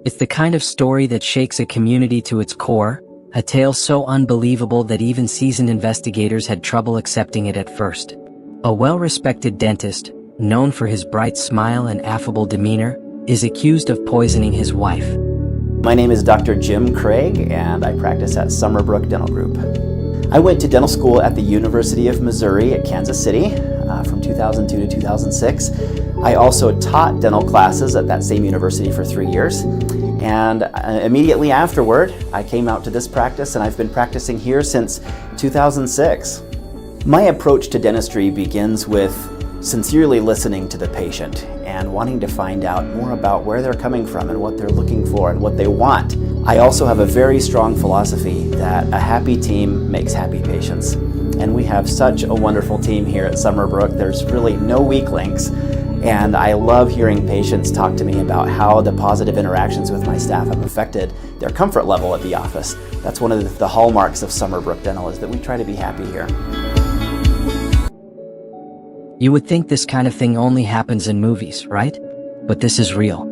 It's the kind of story that shakes a community to its core, a tale so unbelievable that even seasoned investigators had trouble accepting it at first. A well-respected dentist, known for his bright smile and affable demeanor, is accused of poisoning his wife. My name is Dr. Jim Craig, and I practice at Summerbrook Dental Group. I went to dental school at the University of Missouri at Kansas City from 2002 to 2006. I also taught dental classes at that same university for 3 years. And immediately afterward, I came out to this practice, and I've been practicing here since 2006. My approach to dentistry begins with sincerely listening to the patient and wanting to find out more about where they're coming from and what they're looking for and what they want. I also have a very strong philosophy that a happy team makes happy patients. And we have such a wonderful team here at Summerbrook. There's really no weak links. And I love hearing patients talk to me about how the positive interactions with my staff have affected their comfort level at the office. That's one of the hallmarks of Summerbrook Dental, is that we try to be happy here. You would think this kind of thing only happens in movies, right? But this is real.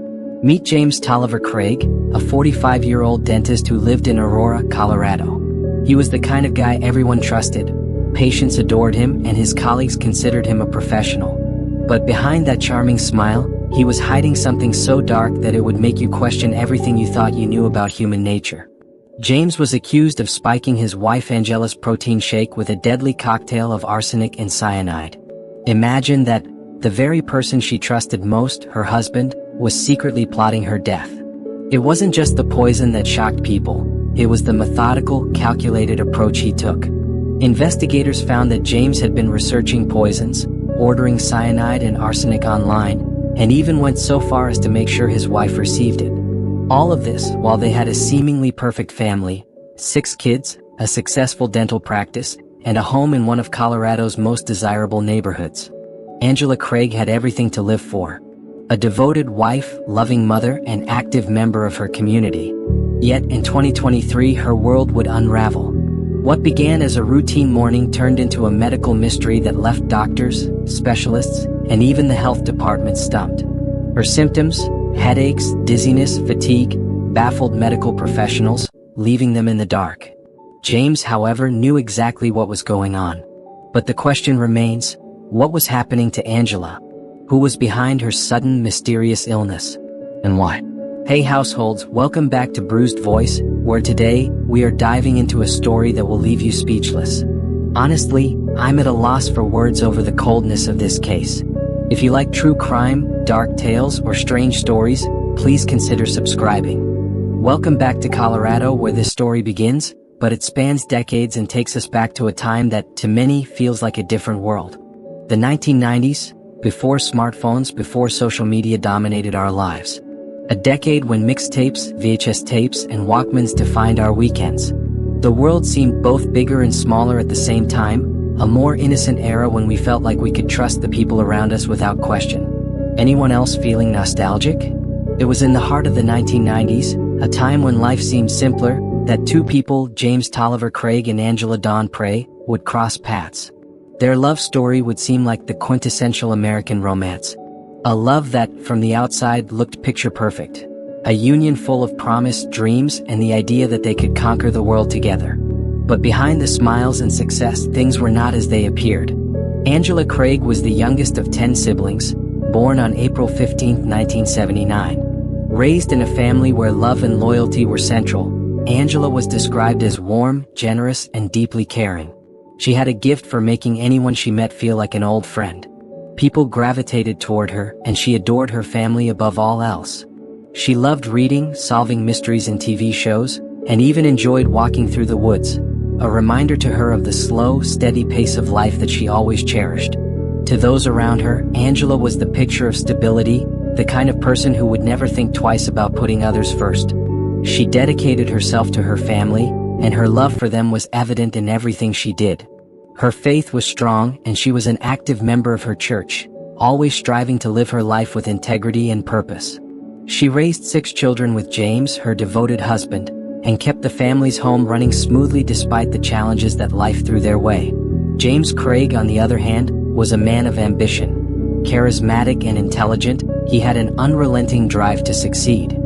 Meet James Toliver Craig, a 45-year-old dentist who lived in Aurora, Colorado. He was the kind of guy everyone trusted. Patients adored him, and his colleagues considered him a professional. But behind that charming smile, he was hiding something so dark that it would make you question everything you thought you knew about human nature. James was accused of spiking his wife Angela's protein shake with a deadly cocktail of arsenic and cyanide. Imagine that the very person she trusted most, her husband, was secretly plotting her death. It wasn't just the poison that shocked people, it was the methodical, calculated approach he took. Investigators found that James had been researching poisons, ordering cyanide and arsenic online, and even went so far as to make sure his wife received it. All of this while they had a seemingly perfect family, 6 kids, a successful dental practice, and a home in one of Colorado's most desirable neighborhoods. Angela Craig had everything to live for. A devoted wife, loving mother, and active member of her community. Yet in 2023, her world would unravel. What began as a routine morning turned into a medical mystery that left doctors, specialists, and even the health department stumped. Her symptoms, headaches, dizziness, fatigue, baffled medical professionals, leaving them in the dark. James, however, knew exactly what was going on. But the question remains, what was happening to Angela? Who was behind her sudden, mysterious illness? And why? Hey households, welcome back to Bruised Voice, where today, we are diving into a story that will leave you speechless. Honestly, I'm at a loss for words over the coldness of this case. If you like true crime, dark tales, or strange stories, please consider subscribing. Welcome back to Colorado, where this story begins, but it spans decades and takes us back to a time that, to many, feels like a different world. The 1990s, before smartphones, before social media dominated our lives. A decade when mixtapes, VHS tapes, and Walkmans defined our weekends. The world seemed both bigger and smaller at the same time, a more innocent era when we felt like we could trust the people around us without question. Anyone else feeling nostalgic? It was in the heart of the 1990s, a time when life seemed simpler, that 2 people, James Toliver Craig and Angela Dawn Prey, would cross paths. Their love story would seem like the quintessential American romance. A love that, from the outside, looked picture perfect. A union full of promise, dreams, and the idea that they could conquer the world together. But behind the smiles and success, things were not as they appeared. Angela Craig was the youngest of 10 siblings, born on April 15, 1979. Raised in a family where love and loyalty were central, Angela was described as warm, generous, and deeply caring. She had a gift for making anyone she met feel like an old friend. People gravitated toward her, and she adored her family above all else. She loved reading, solving mysteries in TV shows, and even enjoyed walking through the woods, a reminder to her of the slow, steady pace of life that she always cherished. To those around her, Angela was the picture of stability, the kind of person who would never think twice about putting others first. She dedicated herself to her family, and her love for them was evident in everything she did. Her faith was strong, and she was an active member of her church, always striving to live her life with integrity and purpose. She raised 6 children with James, her devoted husband, and kept the family's home running smoothly despite the challenges that life threw their way. James Craig, on the other hand, was a man of ambition. Charismatic and intelligent, he had an unrelenting drive to succeed.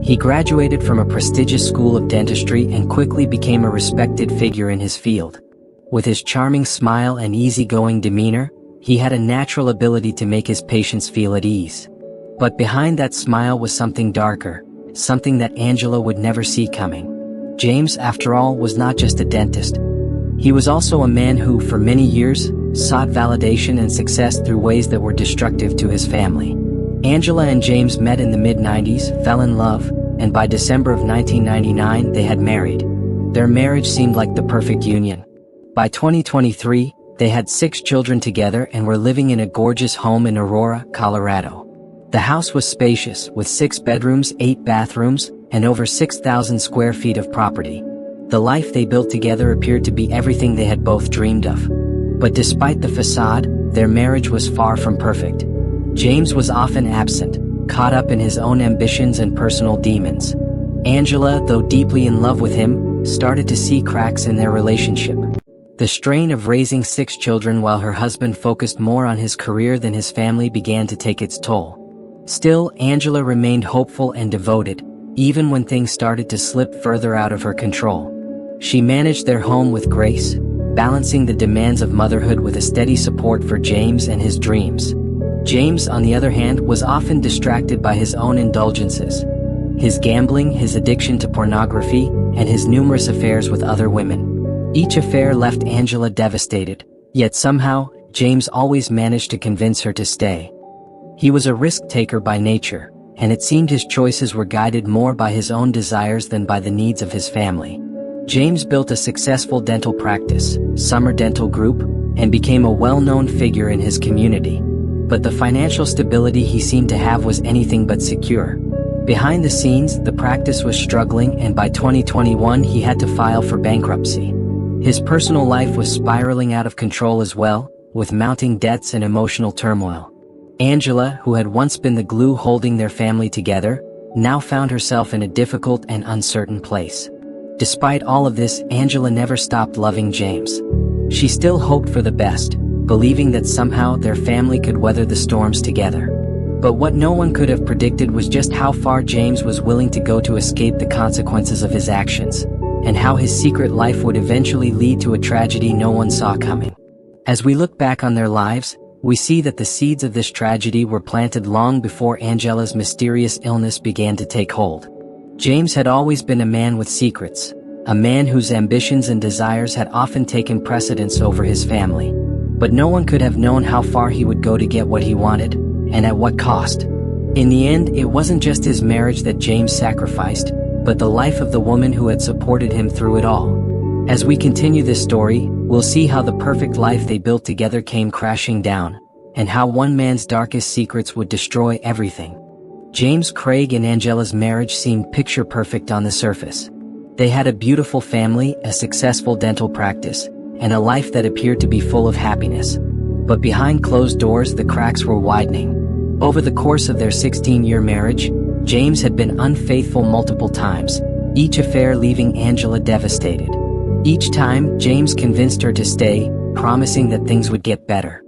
He graduated from a prestigious school of dentistry and quickly became a respected figure in his field. With his charming smile and easygoing demeanor, he had a natural ability to make his patients feel at ease. But behind that smile was something darker, something that Angela would never see coming. James, after all, was not just a dentist. He was also a man who, for many years, sought validation and success through ways that were destructive to his family. Angela and James met in the mid-90s, fell in love, and by December of 1999 they had married. Their marriage seemed like the perfect union. By 2023, they had 6 children together and were living in a gorgeous home in Aurora, Colorado. The house was spacious, with 6 bedrooms, 8 bathrooms, and over 6,000 square feet of property. The life they built together appeared to be everything they had both dreamed of. But despite the facade, their marriage was far from perfect. James was often absent, caught up in his own ambitions and personal demons. Angela, though deeply in love with him, started to see cracks in their relationship. The strain of raising 6 children while her husband focused more on his career than his family began to take its toll. Still, Angela remained hopeful and devoted, even when things started to slip further out of her control. She managed their home with grace, balancing the demands of motherhood with a steady support for James and his dreams. James, on the other hand, was often distracted by his own indulgences. His gambling, his addiction to pornography, and his numerous affairs with other women. Each affair left Angela devastated, yet somehow, James always managed to convince her to stay. He was a risk-taker by nature, and it seemed his choices were guided more by his own desires than by the needs of his family. James built a successful dental practice, Summer Dental Group, and became a well-known figure in his community. But the financial stability he seemed to have was anything but secure. Behind the scenes, the practice was struggling, and by 2021 he had to file for bankruptcy. His personal life was spiraling out of control as well, with mounting debts and emotional turmoil. Angela, who had once been the glue holding their family together, now found herself in a difficult and uncertain place. Despite all of this, Angela never stopped loving James. She still hoped for the best, believing that somehow their family could weather the storms together. But what no one could have predicted was just how far James was willing to go to escape the consequences of his actions, and how his secret life would eventually lead to a tragedy no one saw coming. As we look back on their lives, we see that the seeds of this tragedy were planted long before Angela's mysterious illness began to take hold. James had always been a man with secrets, a man whose ambitions and desires had often taken precedence over his family. But no one could have known how far he would go to get what he wanted, and at what cost. In the end, it wasn't just his marriage that James sacrificed, but the life of the woman who had supported him through it all. As we continue this story, we'll see how the perfect life they built together came crashing down, and how one man's darkest secrets would destroy everything. James Craig and Angela's marriage seemed picture-perfect on the surface. They had a beautiful family, a successful dental practice, and a life that appeared to be full of happiness. But behind closed doors, the cracks were widening. Over the course of their 16-year marriage, James had been unfaithful multiple times, each affair leaving Angela devastated. Each time, James convinced her to stay, promising that things would get better.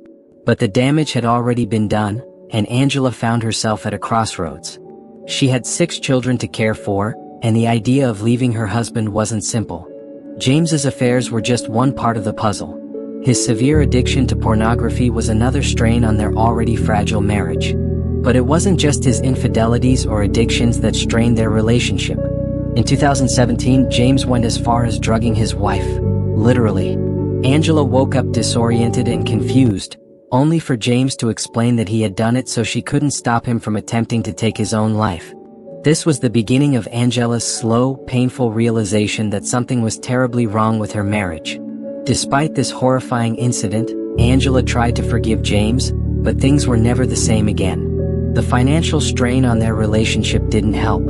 But the damage had already been done, and Angela found herself at a crossroads. She had 6 children to care for, and the idea of leaving her husband wasn't simple. James's affairs were just one part of the puzzle. His severe addiction to pornography was another strain on their already fragile marriage. But it wasn't just his infidelities or addictions that strained their relationship. In 2017, James went as far as drugging his wife. Literally. Angela woke up disoriented and confused, only for James to explain that he had done it so she couldn't stop him from attempting to take his own life. This was the beginning of Angela's slow, painful realization that something was terribly wrong with her marriage. Despite this horrifying incident, Angela tried to forgive James, but things were never the same again. The financial strain on their relationship didn't help.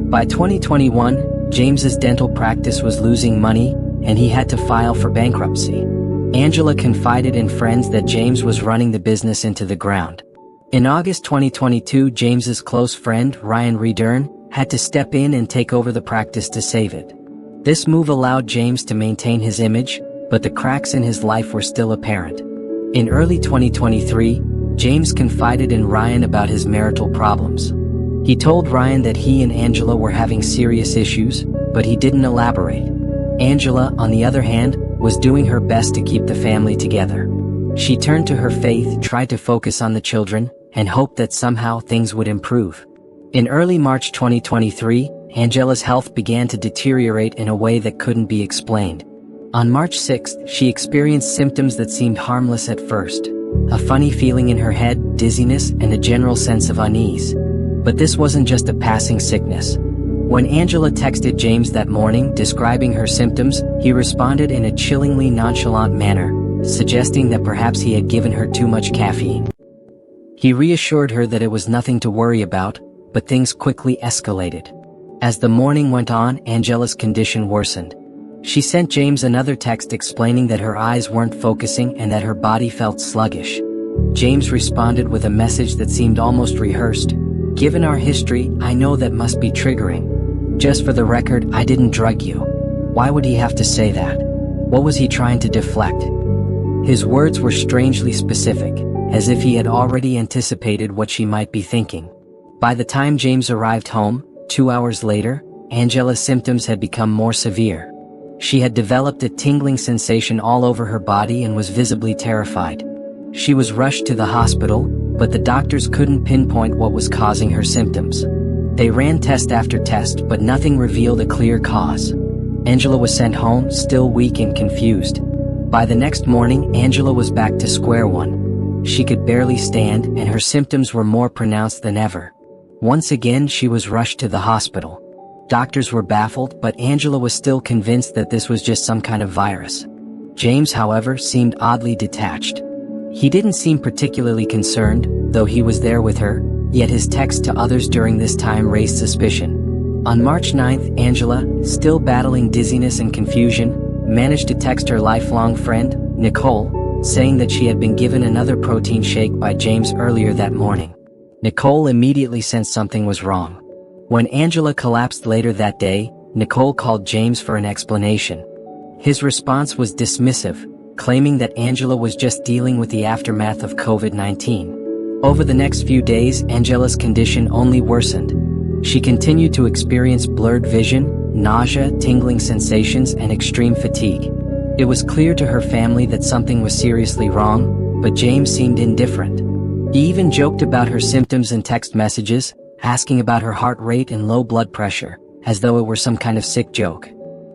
By 2021, James's dental practice was losing money, and he had to file for bankruptcy. Angela confided in friends that James was running the business into the ground. In August 2022, James's close friend, Ryan Redern, had to step in and take over the practice to save it. This move allowed James to maintain his image, but the cracks in his life were still apparent. In early 2023, James confided in Ryan about his marital problems. He told Ryan that he and Angela were having serious issues, but he didn't elaborate. Angela, on the other hand, was doing her best to keep the family together. She turned to her faith, tried to focus on the children, and hoped that somehow things would improve. In early March 2023, Angela's health began to deteriorate in a way that couldn't be explained. On March 6th, she experienced symptoms that seemed harmless at first. A funny feeling in her head, dizziness, and a general sense of unease. But this wasn't just a passing sickness. When Angela texted James that morning describing her symptoms, he responded in a chillingly nonchalant manner, suggesting that perhaps he had given her too much caffeine. He reassured her that it was nothing to worry about, but things quickly escalated. As the morning went on, Angela's condition worsened. She sent James another text explaining that her eyes weren't focusing and that her body felt sluggish. James responded with a message that seemed almost rehearsed. "Given our history, I know that must be triggering. Just for the record, I didn't drug you." Why would he have to say that? What was he trying to deflect? His words were strangely specific, as if he had already anticipated what she might be thinking. By the time James arrived home, 2 hours later, Angela's symptoms had become more severe. She had developed a tingling sensation all over her body and was visibly terrified. She was rushed to the hospital, but the doctors couldn't pinpoint what was causing her symptoms. They ran test after test, but nothing revealed a clear cause. Angela was sent home, still weak and confused. By the next morning, Angela was back to square one. She could barely stand, and her symptoms were more pronounced than ever. Once again, she was rushed to the hospital. Doctors were baffled, but Angela was still convinced that this was just some kind of virus. James, however, seemed oddly detached. He didn't seem particularly concerned, though he was there with her, yet his texts to others during this time raised suspicion. On March 9th, Angela, still battling dizziness and confusion, managed to text her lifelong friend, Nicole, saying that she had been given another protein shake by James earlier that morning. Nicole immediately sensed something was wrong. When Angela collapsed later that day, Nicole called James for an explanation. His response was dismissive, claiming that Angela was just dealing with the aftermath of COVID-19. Over the next few days, Angela's condition only worsened. She continued to experience blurred vision, nausea, tingling sensations, and extreme fatigue. It was clear to her family that something was seriously wrong, but James seemed indifferent. He even joked about her symptoms in text messages, asking about her heart rate and low blood pressure, as though it were some kind of sick joke.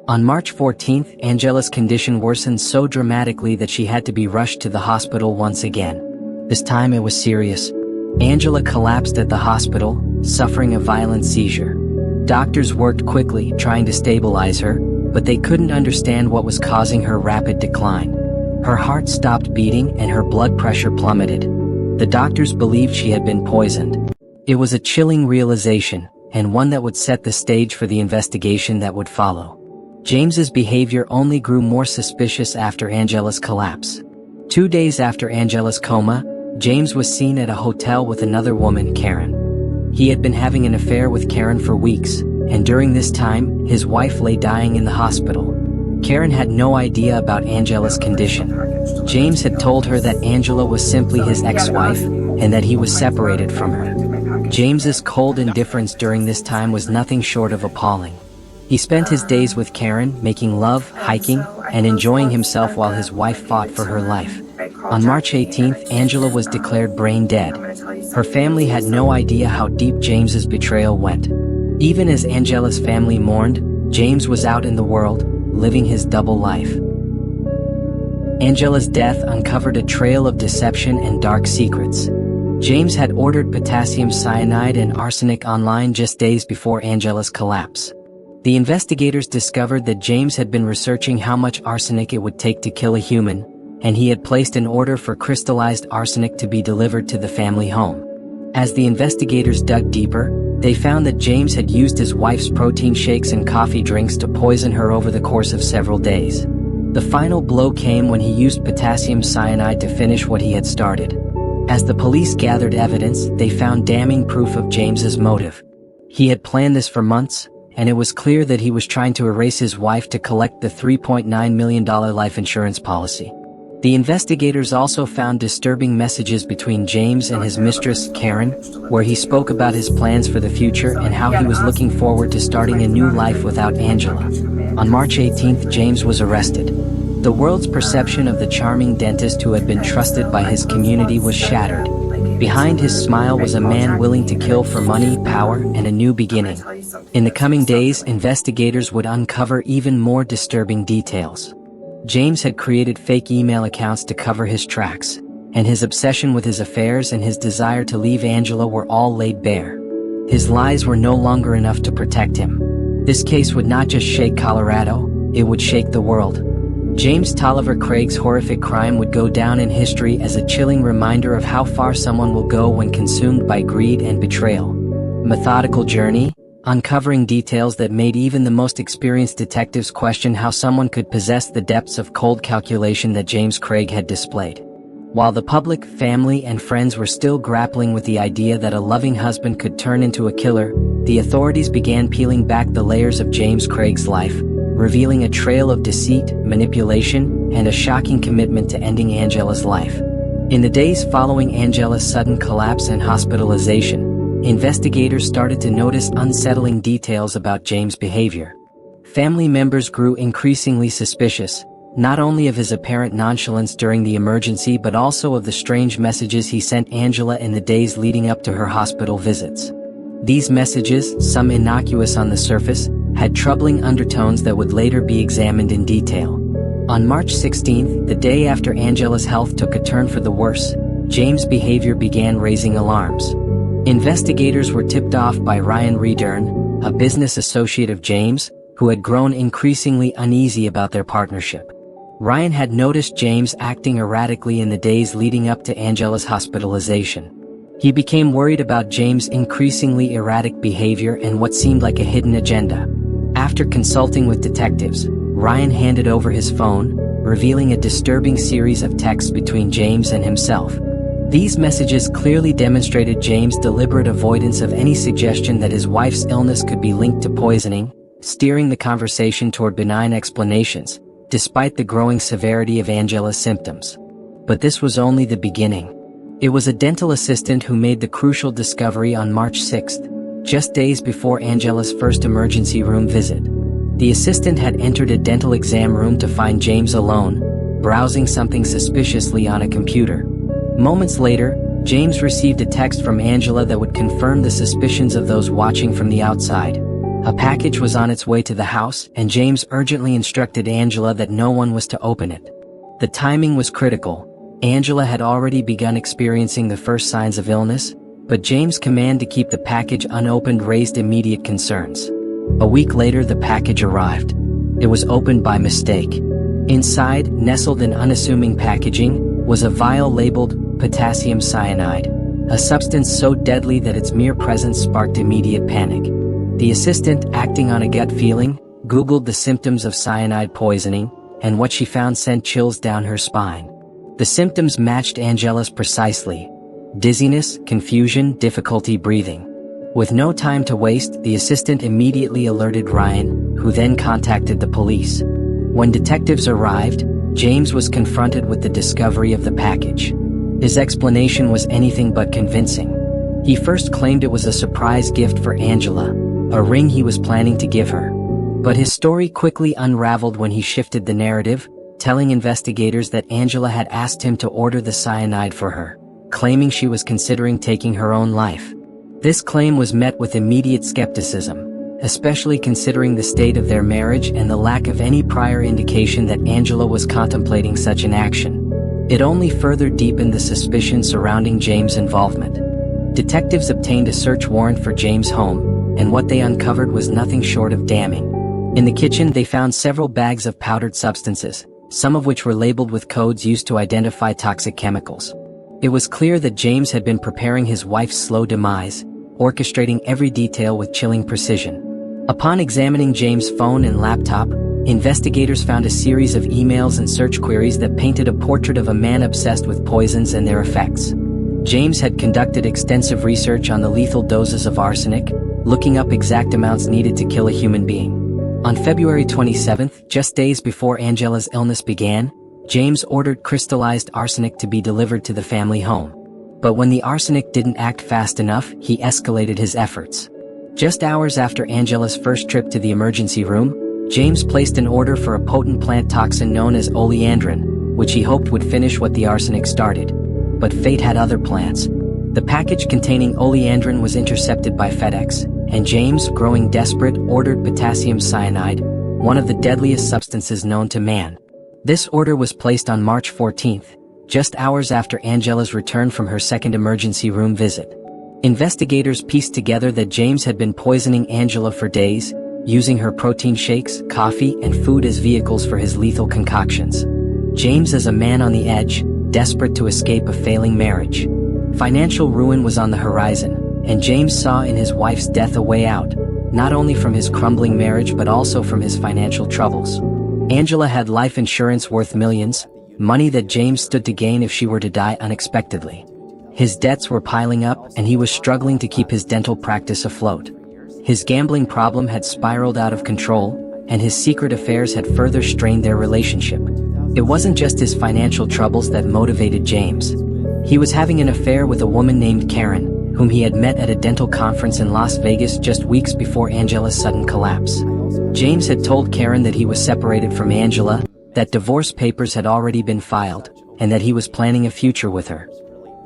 On March 14th, Angela's condition worsened so dramatically that she had to be rushed to the hospital once again. This time it was serious. Angela collapsed at the hospital, suffering a violent seizure. Doctors worked quickly, trying to stabilize her, but they couldn't understand what was causing her rapid decline. Her heart stopped beating and her blood pressure plummeted. The doctors believed she had been poisoned. It was a chilling realization, and one that would set the stage for the investigation that would follow. James's behavior only grew more suspicious after Angela's collapse. 2 days after Angela's coma, James was seen at a hotel with another woman, Karen. He had been having an affair with Karen for weeks, and during this time, his wife lay dying in the hospital. Karen had no idea about Angela's condition. James had told her that Angela was simply his ex-wife, and that he was separated from her. James's cold indifference during this time was nothing short of appalling. He spent his days with Karen, making love, hiking, and enjoying himself while his wife fought for her life. On March 18th, Angela was declared brain dead. Her family had no idea how deep James's betrayal went. Even as Angela's family mourned, James was out in the world, living his double life. Angela's death uncovered a trail of deception and dark secrets. James had ordered potassium cyanide and arsenic online just days before Angela's collapse. The investigators discovered that James had been researching how much arsenic it would take to kill a human, and he had placed an order for crystallized arsenic to be delivered to the family home. As the investigators dug deeper, they found that James had used his wife's protein shakes and coffee drinks to poison her over the course of several days. The final blow came when he used potassium cyanide to finish what he had started. As the police gathered evidence, they found damning proof of James's motive. He had planned this for months, and it was clear that he was trying to erase his wife to collect the $3.9 million life insurance policy. The investigators also found disturbing messages between James and his mistress, Karen, where he spoke about his plans for the future and how he was looking forward to starting a new life without Angela. On March 18th, James was arrested. The world's perception of the charming dentist who had been trusted by his community was shattered. Behind his smile was a man willing to kill for money, power, and a new beginning. In the coming days, investigators would uncover even more disturbing details. James had created fake email accounts to cover his tracks, and his obsession with his affairs and his desire to leave Angela were all laid bare. His lies were no longer enough to protect him. This case would not just shake Colorado, it would shake the world. James Toliver Craig's horrific crime would go down in history as a chilling reminder of how far someone will go when consumed by greed and betrayal. Methodical journey, uncovering details that made even the most experienced detectives question how someone could possess the depths of cold calculation that James Craig had displayed. While the public, family, and friends were still grappling with the idea that a loving husband could turn into a killer, the authorities began peeling back the layers of James Craig's life, revealing a trail of deceit, manipulation, and a shocking commitment to ending Angela's life. In the days following Angela's sudden collapse and hospitalization, investigators started to notice unsettling details about James' behavior. Family members grew increasingly suspicious, not only of his apparent nonchalance during the emergency but also of the strange messages he sent Angela in the days leading up to her hospital visits. These messages, some innocuous on the surface, had troubling undertones that would later be examined in detail. On March 16th, the day after Angela's health took a turn for the worse, James' behavior began raising alarms. Investigators were tipped off by Ryan Redern, a business associate of James, who had grown increasingly uneasy about their partnership. Ryan had noticed James acting erratically in the days leading up to Angela's hospitalization. He became worried about James' increasingly erratic behavior and what seemed like a hidden agenda. After consulting with detectives, Ryan handed over his phone, revealing a disturbing series of texts between James and himself. These messages clearly demonstrated James' deliberate avoidance of any suggestion that his wife's illness could be linked to poisoning, steering the conversation toward benign explanations, despite the growing severity of Angela's symptoms. But this was only the beginning. It was a dental assistant who made the crucial discovery on March 6th, just days before Angela's first emergency room visit. The assistant had entered a dental exam room to find James alone, browsing something suspiciously on a computer. Moments later, James received a text from Angela that would confirm the suspicions of those watching from the outside. A package was on its way to the house, and James urgently instructed Angela that no one was to open it. The timing was critical. Angela had already begun experiencing the first signs of illness, but James' command to keep the package unopened raised immediate concerns. A week later, the package arrived. It was opened by mistake. Inside, nestled in unassuming packaging, was a vial labeled potassium cyanide, a substance so deadly that its mere presence sparked immediate panic. The assistant, acting on a gut feeling, Googled the symptoms of cyanide poisoning, and what she found sent chills down her spine. The symptoms matched Angela's precisely: dizziness, confusion, difficulty breathing. With no time to waste, the assistant immediately alerted Ryan, who then contacted the police. When detectives arrived, James was confronted with the discovery of the package. His explanation was anything but convincing. He first claimed it was a surprise gift for Angela, a ring he was planning to give her. But his story quickly unraveled when he shifted the narrative, telling investigators that Angela had asked him to order the cyanide for her, claiming she was considering taking her own life. This claim was met with immediate skepticism, especially considering the state of their marriage and the lack of any prior indication that Angela was contemplating such an action. It only further deepened the suspicion surrounding James' involvement. Detectives obtained a search warrant for James' home, and what they uncovered was nothing short of damning. In the kitchen, they found several bags of powdered substances, some of which were labeled with codes used to identify toxic chemicals. It was clear that James had been preparing his wife's slow demise, orchestrating every detail with chilling precision. Upon examining James' phone and laptop, investigators found a series of emails and search queries that painted a portrait of a man obsessed with poisons and their effects. James had conducted extensive research on the lethal doses of arsenic, looking up exact amounts needed to kill a human being. On February 27th, just days before Angela's illness began, James ordered crystallized arsenic to be delivered to the family home. But when the arsenic didn't act fast enough, he escalated his efforts. Just hours after Angela's first trip to the emergency room, James placed an order for a potent plant toxin known as oleandrin, which he hoped would finish what the arsenic started. But fate had other plans. The package containing oleandrin was intercepted by FedEx, and James, growing desperate, ordered potassium cyanide, one of the deadliest substances known to man. This order was placed on March 14th, just hours after Angela's return from her second emergency room visit. Investigators pieced together that James had been poisoning Angela for days, using her protein shakes, coffee, and food as vehicles for his lethal concoctions. James, as a man on the edge, desperate to escape a failing marriage. Financial ruin was on the horizon, and James saw in his wife's death a way out, not only from his crumbling marriage but also from his financial troubles. Angela had life insurance worth millions, money that James stood to gain if she were to die unexpectedly. His debts were piling up, and he was struggling to keep his dental practice afloat. His gambling problem had spiraled out of control, and his secret affairs had further strained their relationship. It wasn't just his financial troubles that motivated James. He was having an affair with a woman named Karen, whom he had met at a dental conference in Las Vegas just weeks before Angela's sudden collapse. James had told Karen that he was separated from Angela, that divorce papers had already been filed, and that he was planning a future with her.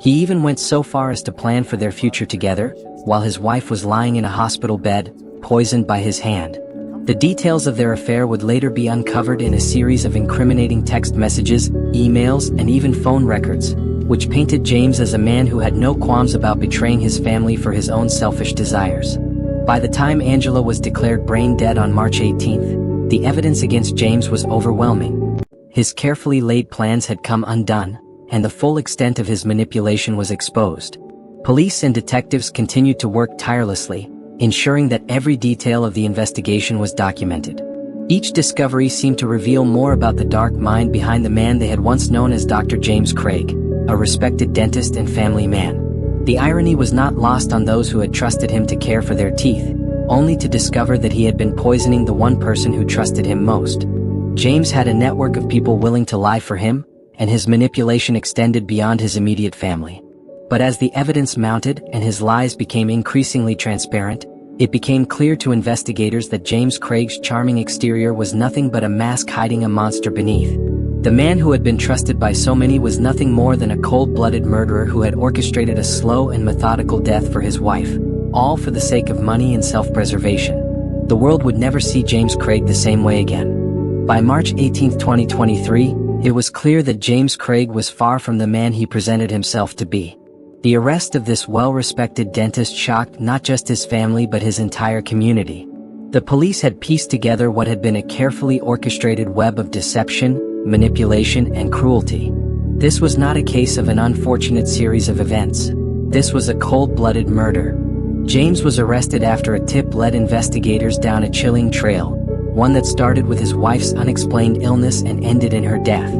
He even went so far as to plan for their future together, while his wife was lying in a hospital bed, poisoned by his hand. The details of their affair would later be uncovered in a series of incriminating text messages, emails, and even phone records, which painted James as a man who had no qualms about betraying his family for his own selfish desires. By the time Angela was declared brain dead on March 18th, the evidence against James was overwhelming. His carefully laid plans had come undone, and the full extent of his manipulation was exposed. Police and detectives continued to work tirelessly, ensuring that every detail of the investigation was documented. Each discovery seemed to reveal more about the dark mind behind the man they had once known as Dr. James Craig, a respected dentist and family man. The irony was not lost on those who had trusted him to care for their teeth, only to discover that he had been poisoning the one person who trusted him most. James had a network of people willing to lie for him, and his manipulation extended beyond his immediate family. But as the evidence mounted and his lies became increasingly transparent, it became clear to investigators that James Craig's charming exterior was nothing but a mask hiding a monster beneath. The man who had been trusted by so many was nothing more than a cold-blooded murderer who had orchestrated a slow and methodical death for his wife, all for the sake of money and self-preservation. The world would never see James Craig the same way again. By March 18, 2023, it was clear that James Craig was far from the man he presented himself to be. The arrest of this well-respected dentist shocked not just his family but his entire community. The police had pieced together what had been a carefully orchestrated web of deception, manipulation, and cruelty. This was not a case of an unfortunate series of events. This was a cold-blooded murder. James was arrested after a tip led investigators down a chilling trail, one that started with his wife's unexplained illness and ended in her death.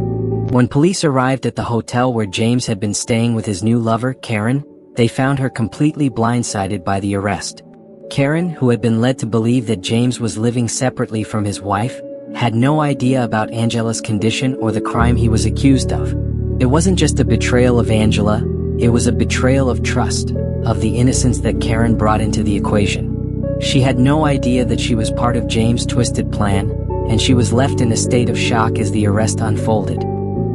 When police arrived at the hotel where James had been staying with his new lover, Karen, they found her completely blindsided by the arrest. Karen, who had been led to believe that James was living separately from his wife, had no idea about Angela's condition or the crime he was accused of. It wasn't just a betrayal of Angela, it was a betrayal of trust, of the innocence that Karen brought into the equation. She had no idea that she was part of James' twisted plan, and she was left in a state of shock as the arrest unfolded.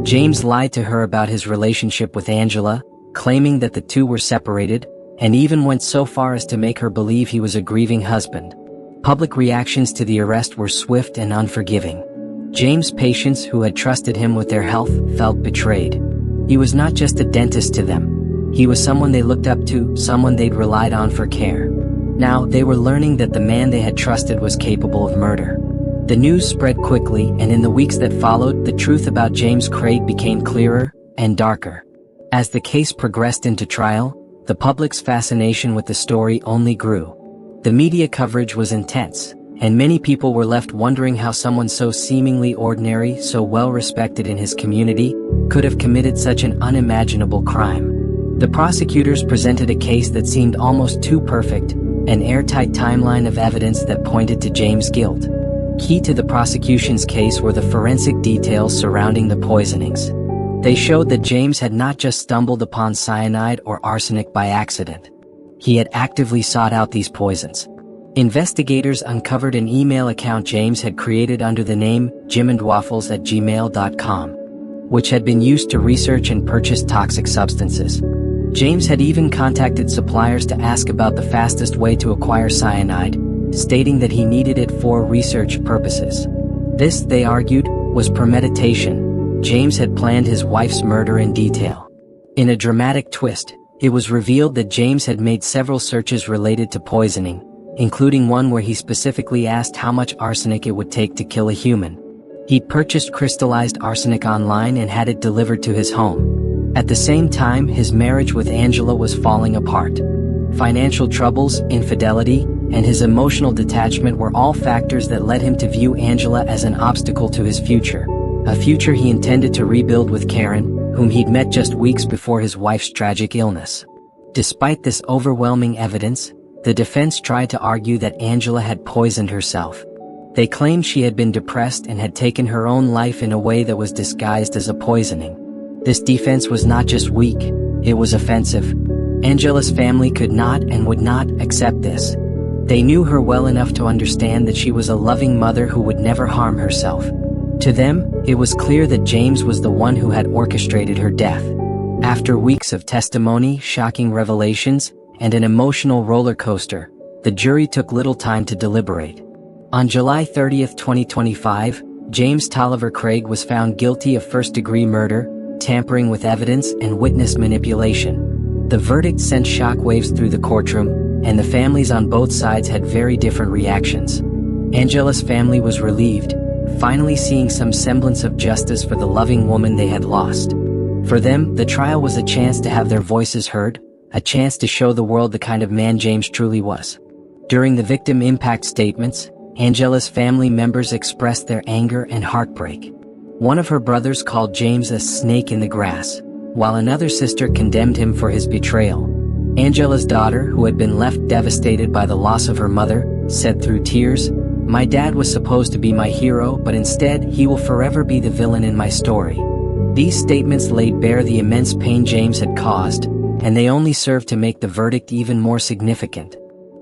James lied to her about his relationship with Angela, claiming that the two were separated, and even went so far as to make her believe he was a grieving husband. Public reactions to the arrest were swift and unforgiving. James' patients who had trusted him with their health felt betrayed. He was not just a dentist to them. He was someone they looked up to, someone they'd relied on for care. Now, they were learning that the man they had trusted was capable of murder. The news spread quickly, and in the weeks that followed, the truth about James Craig became clearer and darker. As the case progressed into trial, the public's fascination with the story only grew. The media coverage was intense, and many people were left wondering how someone so seemingly ordinary, so well-respected in his community, could have committed such an unimaginable crime. The prosecutors presented a case that seemed almost too perfect, an airtight timeline of evidence that pointed to James' guilt. Key to the prosecution's case were the forensic details surrounding the poisonings. They showed that James had not just stumbled upon cyanide or arsenic by accident. He had actively sought out these poisons. Investigators uncovered an email account James had created under the name jimandwaffles@gmail.com, which had been used to research and purchase toxic substances. James had even contacted suppliers to ask about the fastest way to acquire cyanide, stating that he needed it for research purposes. This, they argued, was premeditation. James had planned his wife's murder in detail. In a dramatic twist, it was revealed that James had made several searches related to poisoning, including one where he specifically asked how much arsenic it would take to kill a human. He'd purchased crystallized arsenic online and had it delivered to his home. At the same time, his marriage with Angela was falling apart. Financial troubles, infidelity, and his emotional detachment were all factors that led him to view Angela as an obstacle to his future, a future he intended to rebuild with Karen, whom he'd met just weeks before his wife's tragic illness. Despite this overwhelming evidence, the defense tried to argue that Angela had poisoned herself. They claimed she had been depressed and had taken her own life in a way that was disguised as a poisoning. This defense was not just weak, it was offensive. Angela's family could not and would not accept this. They knew her well enough to understand that she was a loving mother who would never harm herself. To them, it was clear that James was the one who had orchestrated her death. After weeks of testimony, shocking revelations, and an emotional roller coaster, the jury took little time to deliberate. On July 30, 2025, James Toliver Craig was found guilty of first-degree murder, tampering with evidence, and witness manipulation. The verdict sent shockwaves through the courtroom, and the families on both sides had very different reactions. Angela's family was relieved, finally seeing some semblance of justice for the loving woman they had lost. For them, the trial was a chance to have their voices heard, a chance to show the world the kind of man James truly was. During the victim impact statements, Angela's family members expressed their anger and heartbreak. One of her brothers called James a snake in the grass, while another sister condemned him for his betrayal. Angela's daughter, who had been left devastated by the loss of her mother, said through tears, "My dad was supposed to be my hero, but instead, he will forever be the villain in my story." These statements laid bare the immense pain James had caused, and they only served to make the verdict even more significant.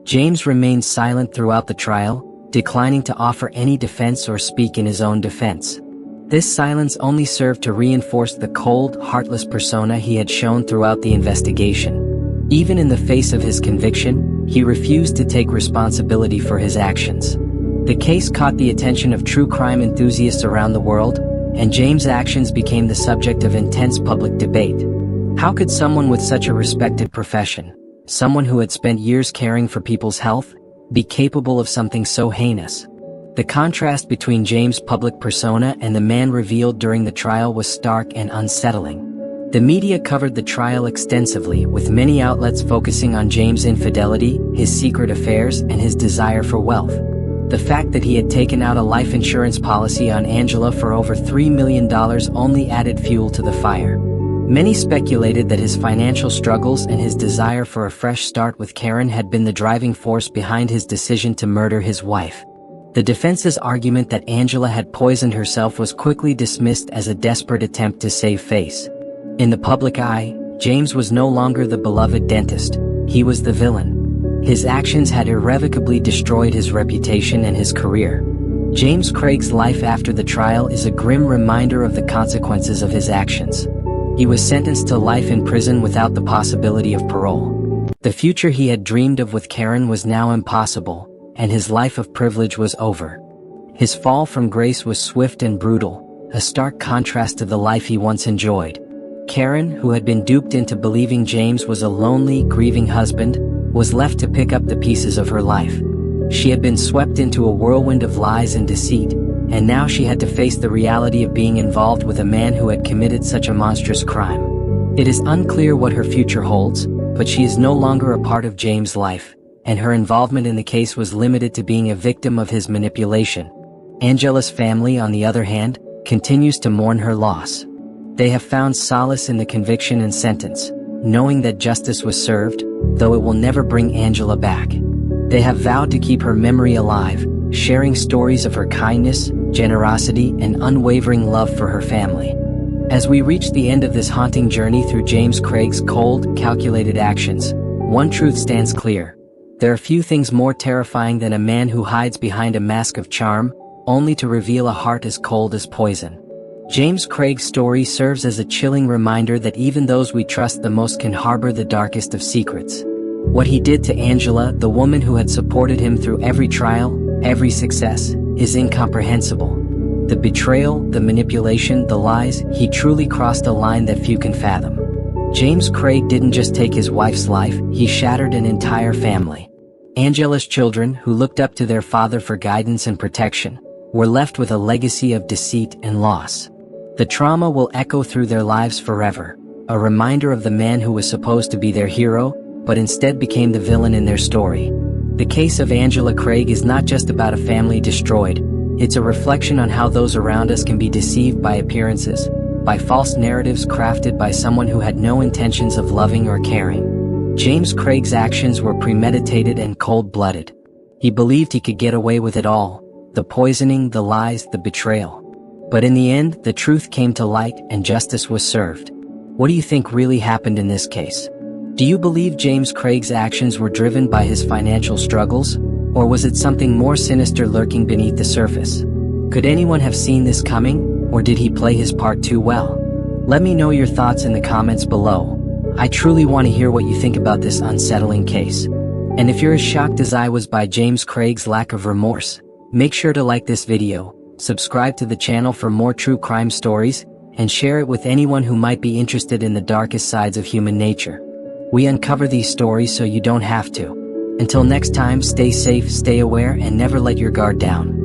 James remained silent throughout the trial, declining to offer any defense or speak in his own defense. This silence only served to reinforce the cold, heartless persona he had shown throughout the investigation. Even in the face of his conviction, he refused to take responsibility for his actions. The case caught the attention of true crime enthusiasts around the world, and James' actions became the subject of intense public debate. How could someone with such a respected profession, someone who had spent years caring for people's health, be capable of something so heinous? The contrast between James' public persona and the man revealed during the trial was stark and unsettling. The media covered the trial extensively, with many outlets focusing on James' infidelity, his secret affairs, and his desire for wealth. The fact that he had taken out a life insurance policy on Angela for over $3 million only added fuel to the fire. Many speculated that his financial struggles and his desire for a fresh start with Karen had been the driving force behind his decision to murder his wife. The defense's argument that Angela had poisoned herself was quickly dismissed as a desperate attempt to save face. In the public eye, James was no longer the beloved dentist, he was the villain. His actions had irrevocably destroyed his reputation and his career. James Craig's life after the trial is a grim reminder of the consequences of his actions. He was sentenced to life in prison without the possibility of parole. The future he had dreamed of with Karen was now impossible, and his life of privilege was over. His fall from grace was swift and brutal, a stark contrast to the life he once enjoyed. Karen, who had been duped into believing James was a lonely, grieving husband, was left to pick up the pieces of her life. She had been swept into a whirlwind of lies and deceit, and now she had to face the reality of being involved with a man who had committed such a monstrous crime. It is unclear what her future holds, but she is no longer a part of James' life, and her involvement in the case was limited to being a victim of his manipulation. Angela's family, on the other hand, continues to mourn her loss. They have found solace in the conviction and sentence, knowing that justice was served, though it will never bring Angela back. They have vowed to keep her memory alive, sharing stories of her kindness, generosity, and unwavering love for her family. As we reach the end of this haunting journey through James Craig's cold, calculated actions, one truth stands clear. There are few things more terrifying than a man who hides behind a mask of charm, only to reveal a heart as cold as poison. James Craig's story serves as a chilling reminder that even those we trust the most can harbor the darkest of secrets. What he did to Angela, the woman who had supported him through every trial, every success, is incomprehensible. The betrayal, the manipulation, the lies, he truly crossed a line that few can fathom. James Craig didn't just take his wife's life, he shattered an entire family. Angela's children, who looked up to their father for guidance and protection, were left with a legacy of deceit and loss. The trauma will echo through their lives forever, a reminder of the man who was supposed to be their hero, but instead became the villain in their story. The case of Angela Craig is not just about a family destroyed, it's a reflection on how those around us can be deceived by appearances, by false narratives crafted by someone who had no intentions of loving or caring. James Craig's actions were premeditated and cold-blooded. He believed he could get away with it all, the poisoning, the lies, the betrayal. But in the end, the truth came to light and justice was served. What do you think really happened in this case? Do you believe James Craig's actions were driven by his financial struggles? Or was it something more sinister lurking beneath the surface? Could anyone have seen this coming, or did he play his part too well? Let me know your thoughts in the comments below. I truly want to hear what you think about this unsettling case. And if you're as shocked as I was by James Craig's lack of remorse, make sure to like this video, subscribe to the channel for more true crime stories, and share it with anyone who might be interested in the darkest sides of human nature. We uncover these stories so you don't have to. Until next time, stay safe, stay aware, and never let your guard down.